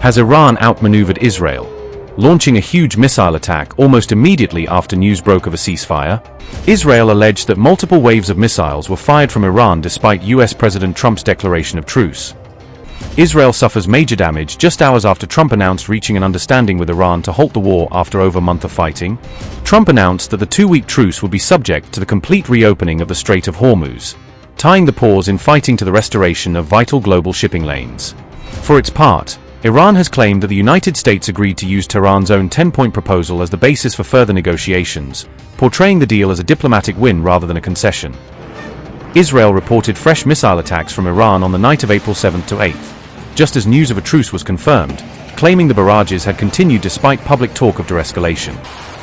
has Iran outmaneuvered Israel, launching a huge missile attack almost immediately after news broke of a ceasefire. Israel alleged that multiple waves of missiles were fired from Iran despite US President Trump's declaration of truce. Israel suffers major damage just hours after Trump announced reaching an understanding with Iran to halt the war after over a month of fighting. Trump announced that the 2-week truce would be subject to the complete reopening of the Strait of Hormuz, tying the pause in fighting to the restoration of vital global shipping lanes. For its part, Iran has claimed that the United States agreed to use Tehran's own 10-point proposal as the basis for further negotiations, portraying the deal as a diplomatic win rather than a concession. Israel reported fresh missile attacks from Iran on the night of April 7th to 8th, just as news of a truce was confirmed, claiming the barrages had continued despite public talk of de-escalation.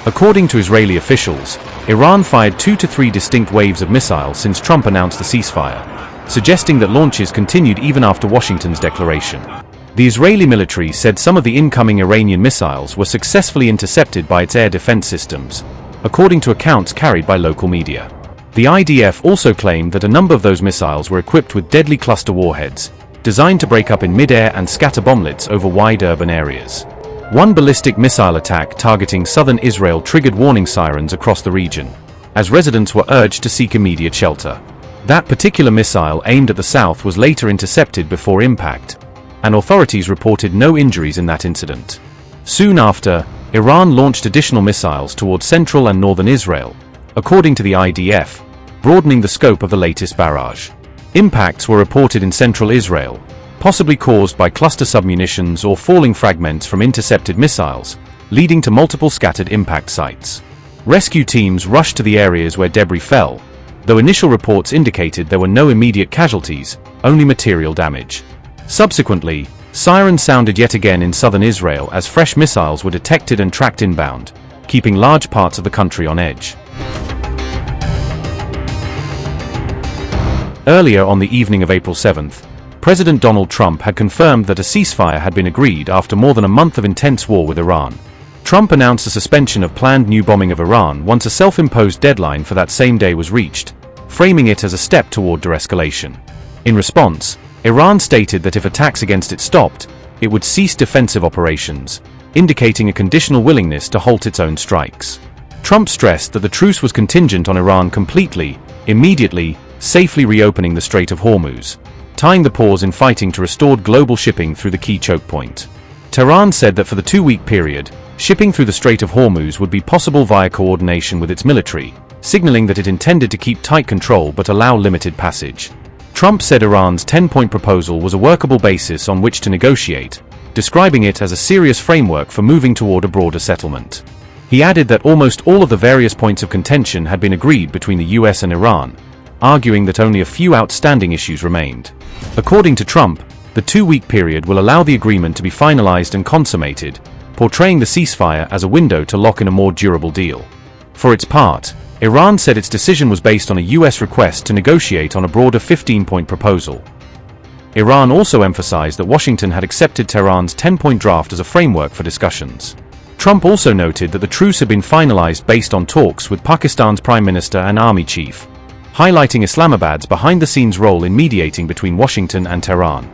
According to Israeli officials, Iran fired 2 to 3 distinct waves of missiles since Trump announced the ceasefire, suggesting that launches continued even after Washington's declaration. The Israeli military said some of the incoming Iranian missiles were successfully intercepted by its air defense systems, according to accounts carried by local media. The IDF also claimed that a number of those missiles were equipped with deadly cluster warheads, designed to break up in mid-air and scatter bomblets over wide urban areas. One ballistic missile attack targeting southern Israel triggered warning sirens across the region, as residents were urged to seek immediate shelter. That particular missile aimed at the south was later intercepted before impact, and authorities reported no injuries in that incident. Soon after, Iran launched additional missiles towards central and northern Israel, according to the IDF, broadening the scope of the latest barrage. Impacts were reported in central Israel, possibly caused by cluster submunitions or falling fragments from intercepted missiles, leading to multiple scattered impact sites. Rescue teams rushed to the areas where debris fell, though initial reports indicated there were no immediate casualties, only material damage. Subsequently, sirens sounded yet again in southern Israel as fresh missiles were detected and tracked inbound, keeping large parts of the country on edge. Earlier on the evening of April 7th, President Donald Trump had confirmed that a ceasefire had been agreed after more than a month of intense war with Iran. Trump announced a suspension of planned new bombing of Iran once a self-imposed deadline for that same day was reached, framing it as a step toward de-escalation. In response, Iran stated that if attacks against it stopped, it would cease defensive operations, indicating a conditional willingness to halt its own strikes. Trump stressed that the truce was contingent on Iran completely, immediately, safely reopening the Strait of Hormuz, tying the pause in fighting to restore global shipping through the key choke point. Tehran said that for the 2-week period, shipping through the Strait of Hormuz would be possible via coordination with its military, signaling that it intended to keep tight control but allow limited passage. Trump said Iran's 10-point proposal was a workable basis on which to negotiate, describing it as a serious framework for moving toward a broader settlement. He added that almost all of the various points of contention had been agreed between the US and Iran, arguing that only a few outstanding issues remained. According to Trump, the 2-week period will allow the agreement to be finalized and consummated, portraying the ceasefire as a window to lock in a more durable deal. For its part, Iran said its decision was based on a US request to negotiate on a broader 15-point proposal. Iran also emphasized that Washington had accepted Tehran's 10-point draft as a framework for discussions. Trump also noted that the truce had been finalized based on talks with Pakistan's Prime Minister and Army Chief, highlighting Islamabad's behind-the-scenes role in mediating between Washington and Tehran.